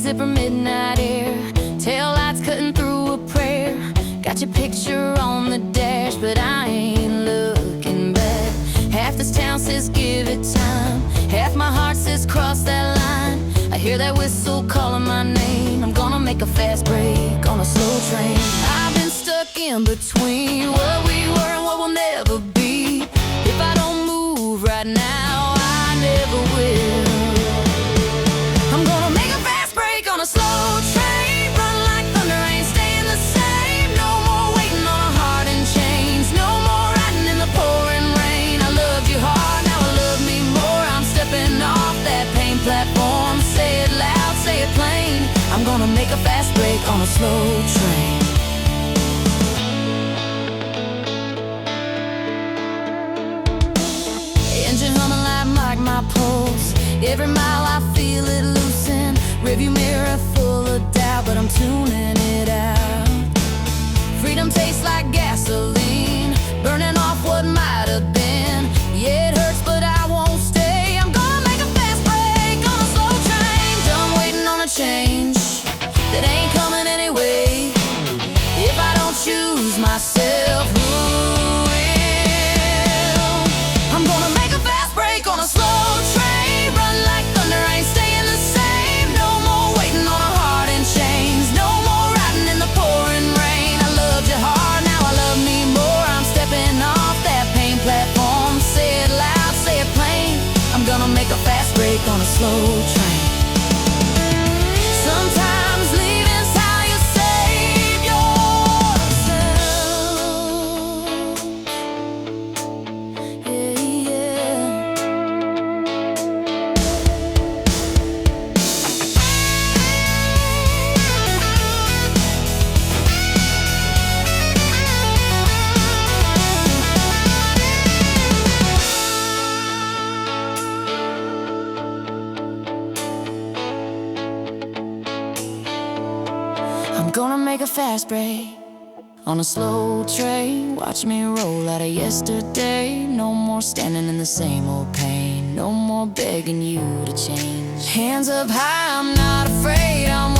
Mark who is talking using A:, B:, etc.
A: zipper midnight air, tail lights cutting through a prayer. Got your picture on the dash, but I ain't looking back. Half this town says give it time, half my heart says cross that line. I hear that whistle calling my name. I'm gonna make a fast break on a slow train. I've been stuck in between what we were and what we'll never be. If I don't move right now, I never will. I'm gonna make a fast break on a slow train, run like thunder, ain't staying the same. No more waiting on a heart in chains, no more riding in the pouring rain. I loved you hard, now I love me more. I'm stepping off that pain platform. Say it loud, say it plain. I'm gonna make a fast break on a slow train. Engine humming like my pulse. Every mile I feel it loosen. Rearview mirror full of doubt, but I'm tuning it out. Freedom tastes like gasoline, burning off what might have been. Yeah, it hurts, but I won't stay. I'm gonna make a fast break on a slow train. Done waiting on a change that ain't coming anyway. If I don't choose myself, who will? I'm gonna make a fast break on a slow train, run like thunder, ain't staying the same. No more waiting on a heart in chains, no more riding in the pouring rain. I loved you hard, now I love me more. I'm stepping off that pain platform. Say it loud, say it plain. I'm gonna make a fast break on a slow train. Sometimes leaving's how you save yourself. Yeah, yeah. I'm gonna make a fast break on a slow train. Watch me roll out of yesterday. No more standing in the same old pain, no more begging you to change. Hands up high, I'm not afraid. I'm